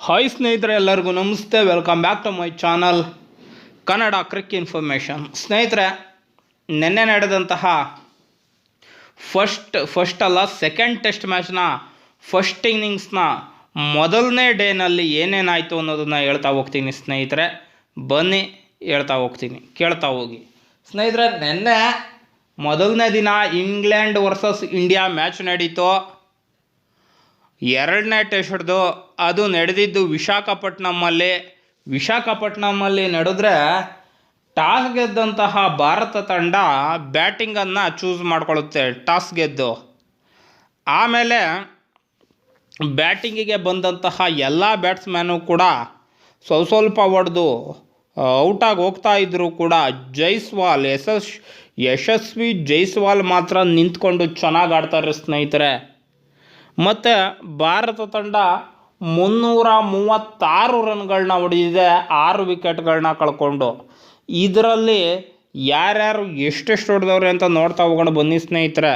Hi ಸ್ನೇಹಿತರೆ, ಎಲ್ಲರಿಗೂ ನಮಸ್ತೆ. Welcome back to my channel Kannada crick information. ಸ್ನೇಹಿತರೆ, ನಿನ್ನೆ ನಡೆದಂತಹ ಸೆಕೆಂಡ್ ಟೆಸ್ಟ್ ಮ್ಯಾಚ್ನ ಫಸ್ಟ್ ಇನ್ನಿಂಗ್ಸ್ನ ಮೊದಲನೇ ಡೇನಲ್ಲಿ ಏನೇನಾಯಿತು ಅನ್ನೋದನ್ನು ಹೇಳ್ತಾ ಹೋಗ್ತೀನಿ ಸ್ನೇಹಿತರೆ. ಬನ್ನಿ ಹೇಳ್ತಾ ಹೋಗ್ತೀನಿ, ಕೇಳ್ತಾ ಹೋಗಿ. ಸ್ನೇಹಿತರೆ, ನಿನ್ನೆ ಮೊದಲನೇ ದಿನ ಇಂಗ್ಲೆಂಡ್ ವರ್ಸಸ್ ಇಂಡಿಯಾ ಮ್ಯಾಚ್ ನಡೀತು. ಎರಡನೇ ಟೆಸ್ಟ್ದು ಅದು ನಡೆದಿದ್ದು ವಿಶಾಖಪಟ್ಟಣಮಲ್ಲಿ ನಡೆದ್ರೆ ಟಾಸ್ ಗೆದ್ದಂತಹ ಭಾರತ ತಂಡ ಬ್ಯಾಟಿಂಗನ್ನು ಚೂಸ್ ಮಾಡ್ಕೊಳ್ಳುತ್ತೆ. ಟಾಸ್ ಗೆದ್ದು ಆಮೇಲೆ ಬ್ಯಾಟಿಂಗಿಗೆ ಬಂದಂತಹ ಎಲ್ಲ ಬ್ಯಾಟ್ಸ್ಮ್ಯಾನು ಕೂಡ ಸ್ವಲ್ಪ ಹೊಡೆದು ಔಟಾಗಿ ಹೋಗ್ತಾ ಇದ್ದರೂ ಕೂಡ ಯಶಸ್ವಿ ಜೈಸ್ವಾಲ್ ಮಾತ್ರ ನಿಂತ್ಕೊಂಡು ಚೆನ್ನಾಗಿ ಆಡ್ತಾರೆ ಸ್ನೇಹಿತರೆ. ಮತ್ತು ಭಾರತ ತಂಡ 336 ರನ್ಗಳನ್ನ ಹೊಡೆದಿದೆ, 6 ವಿಕೆಟ್ಗಳನ್ನ ಕಳ್ಕೊಂಡು. ಇದರಲ್ಲಿ ಯಾರ್ಯಾರು ಎಷ್ಟೆಷ್ಟು ಹೊಡೆದವ್ರೆ ಅಂತ ನೋಡ್ತಾ ಹೋಗೋಣ ಬನ್ನಿ ಸ್ನೇಹಿತರೆ.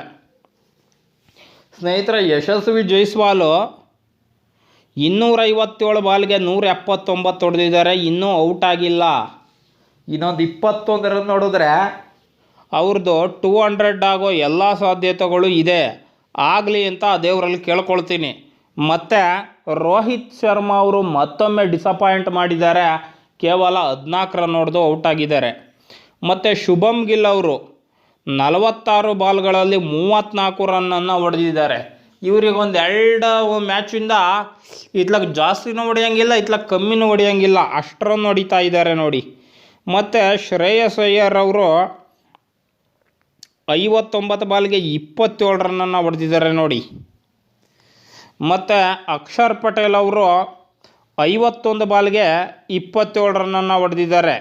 ಯಶಸ್ವಿ ಜೈಸ್ವಾಲು 257 ಬಾಲ್ಗೆ 179 ಹೊಡೆದಿದ್ದಾರೆ, ಇನ್ನೂ ಔಟ್ ಆಗಿಲ್ಲ. ಇನ್ನೊಂದು 21 ರನ್ ಹೊಡೆದ್ರೆ ಅವ್ರದ್ದು 200 ಆಗೋ ಎಲ್ಲ ಸಾಧ್ಯತೆಗಳು ಇದೆ. ಆಗಲಿ ಅಂತ ದೇವರಲ್ಲಿ ಕೇಳ್ಕೊಳ್ತೀನಿ. ಮತ್ತು ರೋಹಿತ್ ಶರ್ಮಾ ಅವರು ಮತ್ತೊಮ್ಮೆ ಡಿಸಪಾಯಿಂಟ್ ಮಾಡಿದ್ದಾರೆ, ಕೇವಲ 14 ರನ್ ಹೊಡೆದು ಔಟ್ ಆಗಿದ್ದಾರೆ. ಮತ್ತು ಶುಭಮ್ ಗಿಲ್ ಅವರು 46 ಬಾಲ್ಗಳಲ್ಲಿ 34 ರನ್ನನ್ನು ಹೊಡೆದಿದ್ದಾರೆ. ಇವರಿಗೊಂದು 2 ಮ್ಯಾಚಿಂದ ಇತ್ಲಾಗ ಜಾಸ್ತಿನೂ ಹೊಡೆಯೋಂಗಿಲ್ಲ, ಇತ್ಲಾಗ ಕಮ್ಮಿನೂ ಹೊಡೆಯೋಂಗಿಲ್ಲ, ಅಷ್ಟು ರನ್ ಹೊಡಿತಾ ಇದ್ದಾರೆ ನೋಡಿ. ಮತ್ತು ಶ್ರೇಯಸ್ ಅಯ್ಯರ್ ಅವರು 59 ಬಾಲ್ಗೆ 27 ರನ್ನನ್ನು ಹೊಡೆದಿದ್ದಾರೆ ನೋಡಿ. ಮತ್ತು ಅಕ್ಷರ್ ಪಟೇಲ್ ಅವರು 51 ಬಾಲ್ಗೆ 27 ರನ್ನನ್ನು ಹೊಡೆದಿದ್ದಾರೆ.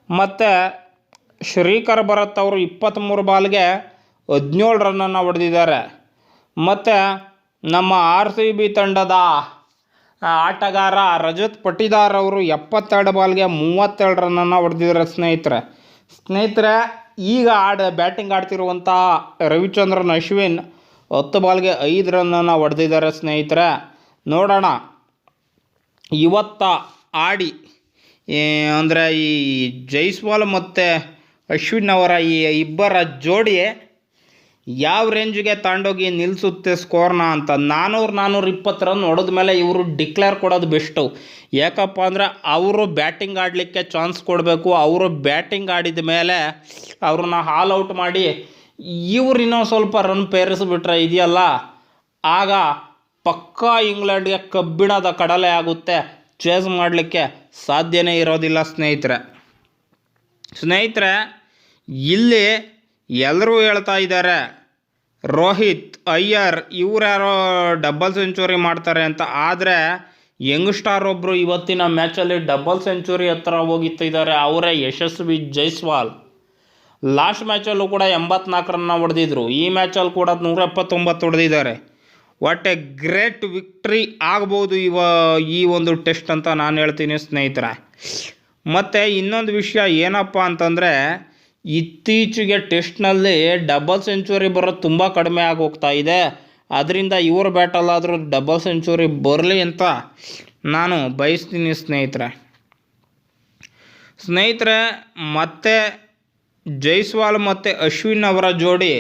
ಮತ್ತು ಶ್ರೀಕರ್ ಭರತ್ ಅವರು 23 ಬಾಲ್ಗೆ 17 ರನ್ನನ್ನು ಹೊಡೆದಿದ್ದಾರೆ. ಮತ್ತು ನಮ್ಮ RCB ತಂಡದ ಆಟಗಾರ ರಜತ್ ಪಟಿದಾರ್ ಅವರು 72 ಬಾಲ್ಗೆ 37 ರನ್ನನ್ನು ಹೊಡೆದಿದ್ದಾರೆ ಸ್ನೇಹಿತರೆ. ಈಗ ಬ್ಯಾಟಿಂಗ್ ಆಡ್ತಿರುವಂಥ ರವಿಚಂದ್ರನ್ ಅಶ್ವಿನ್ 10 ಬಾಲ್ಗೆ 5 ರನ್ನನ್ನು ಹೊಡೆದಿದ್ದಾರೆ ಸ್ನೇಹಿತರೆ. ನೋಡೋಣ ಇವತ್ತ ಆಡಿ ಅಂದರೆ ಈ ಜೈಸ್ವಾಲ್ ಮತ್ತು ಅಶ್ವಿನ್ ಅವರ ಈ ಇಬ್ಬರ ಜೋಡಿ ಯಾವ ರೇಂಜಿಗೆ ತಗೊಂಡೋಗಿ ನಿಲ್ಲಿಸುತ್ತೆ ಸ್ಕೋರ್ನ ಅಂತ. 420 ರನ್ ಹೊಡೆದ ಮೇಲೆ ಇವರು ಡಿಕ್ಲೇರ್ ಕೊಡೋದು ಬೆಸ್ಟು. ಯಾಕಪ್ಪ ಅಂದರೆ ಅವರು ಬ್ಯಾಟಿಂಗ್ ಆಡಲಿಕ್ಕೆ ಚಾನ್ಸ್ ಕೊಡಬೇಕು. ಅವರು ಬ್ಯಾಟಿಂಗ್ ಆಡಿದ ಮೇಲೆ ಅವ್ರನ್ನ ಹಾಲ್ ಔಟ್ ಮಾಡಿ ಇವ್ರು ಇನ್ನೊಂದು ಸ್ವಲ್ಪ ರನ್ ಪೇರಿಸ್ಬಿಟ್ರೆ ಇದೆಯಲ್ಲ, ಆಗ ಪಕ್ಕಾ ಇಂಗ್ಲೆಂಡ್ಗೆ ಕಬ್ಬಿಣದ ಕಡಲೆ ಆಗುತ್ತೆ. ಚೇಸ್ ಮಾಡಲಿಕ್ಕೆ ಸಾಧ್ಯನೇ ಇರೋದಿಲ್ಲ ಸ್ನೇಹಿತರೆ. ಇಲ್ಲಿ ಎಲ್ಲರೂ ಹೇಳ್ತಾ ಇದ್ದಾರೆ ರೋಹಿತ್ ಅಯ್ಯರ್ ಇವರ್ಯಾರೋ ಡಬಲ್ ಸೆಂಚುರಿ ಮಾಡ್ತಾರೆ ಅಂತ. ಆದರೆ ಯಂಗ್ಸ್ಟಾರ್ ಒಬ್ಬರು ಇವತ್ತಿನ ಮ್ಯಾಚಲ್ಲಿ ಡಬಲ್ ಸೆಂಚುರಿ ಹತ್ರ ಹೋಗಿತ್ತಿದ್ದಾರೆ, ಅವರೇ ಯಶಸ್ವಿ ಜೈಸ್ವಾಲ್. ಲಾಸ್ಟ್ ಮ್ಯಾಚಲ್ಲೂ ಕೂಡ 84 ರನ್ನ ಹೊಡೆದಿದ್ರು, ಈ ಮ್ಯಾಚಲ್ಲಿ ಕೂಡ 179 ಹೊಡೆದಿದ್ದಾರೆ. ವಾಟ್ ಎ ಗ್ರೇಟ್ ವಿಕ್ಟ್ರಿ ಆಗ್ಬೋದು ಈ ಒಂದು ಟೆಸ್ಟ್ ಅಂತ ನಾನು ಹೇಳ್ತೀನಿ ಸ್ನೇಹಿತರೆ. ಮತ್ತು ಇನ್ನೊಂದು ವಿಷಯ ಏನಪ್ಪ ಅಂತಂದರೆ, ಇತ್ತೀಚೆಗೆ ಟೆಸ್ಟ್ನಲ್ಲಿ ಡಬಲ್ ಸೆಂಚುರಿ ಬರೋದು ತುಂಬ ಕಡಿಮೆ ಆಗೋಗ್ತಾ ಇದೆ. ಅದರಿಂದ ಇವ್ರ ಬ್ಯಾಟಲ್ಲಾದರೂ ಡಬಲ್ ಸೆಂಚುರಿ ಬರಲಿ ಅಂತ ನಾನು ಬಯಸ್ತೀನಿ ಸ್ನೇಹಿತರೆ. ಮತ್ತು ಜೈಸ್ವಾಲ್ ಮತ್ತು ಅಶ್ವಿನ್ ಅವರ ಜೋಡಿ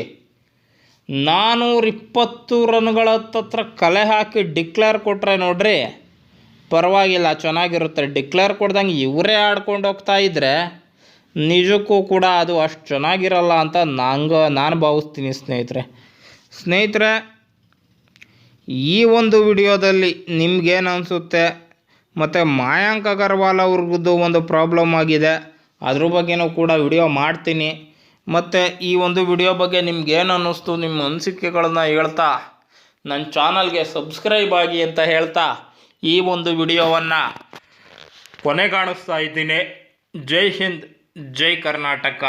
420 ರನ್ಗಳ ಹತ್ರ ಕಲೆ ಹಾಕಿ ಡಿಕ್ಲೇರ್ ಕೊಟ್ಟರೆ ನೋಡ್ರಿ ಪರವಾಗಿಲ್ಲ, ಚೆನ್ನಾಗಿರುತ್ತೆ. ಡಿಕ್ಲೇರ್ ಕೊಡ್ದಂಗೆ ಇವರೇ ಆಡ್ಕೊಂಡು ಹೋಗ್ತಾ ಇದ್ದರೆ ನಿಜಕ್ಕೂ ಕೂಡ ಅದು ಅಷ್ಟು ಚೆನ್ನಾಗಿರಲ್ಲ ಅಂತ ನಾನು ಭಾವಿಸ್ತೀನಿ ಸ್ನೇಹಿತರೆ. ಈ ಒಂದು ವಿಡಿಯೋದಲ್ಲಿ ನಿಮ್ಗೇನು ಅನಿಸುತ್ತೆ? ಮತ್ತು ಮಯಾಂಕ್ ಅಗರ್ವಾಲ್ ಅವ್ರದ್ದು ಒಂದು ಪ್ರಾಬ್ಲಮ್ ಆಗಿದೆ, ಅದ್ರ ಬಗ್ಗೆನೂ ಕೂಡ ವಿಡಿಯೋ ಮಾಡ್ತೀನಿ. ಮತ್ತು ಈ ಒಂದು ವಿಡಿಯೋ ಬಗ್ಗೆ ನಿಮ್ಗೇನು ಅನ್ನಿಸ್ತು, ನಿಮ್ಮ ಅನಿಸಿಕೆಗಳನ್ನು ಹೇಳ್ತಾ ನನ್ನ ಚಾನಲ್ಗೆ ಸಬ್ಸ್ಕ್ರೈಬ್ ಆಗಿ ಅಂತ ಹೇಳ್ತಾ ಈ ಒಂದು ವಿಡಿಯೋವನ್ನು ಕೊನೆಗಾಣಿಸ್ತಾ ಇದ್ದೀನಿ. ಜೈ ಹಿಂದ್, ಜೈ ಕರ್ನಾಟಕ.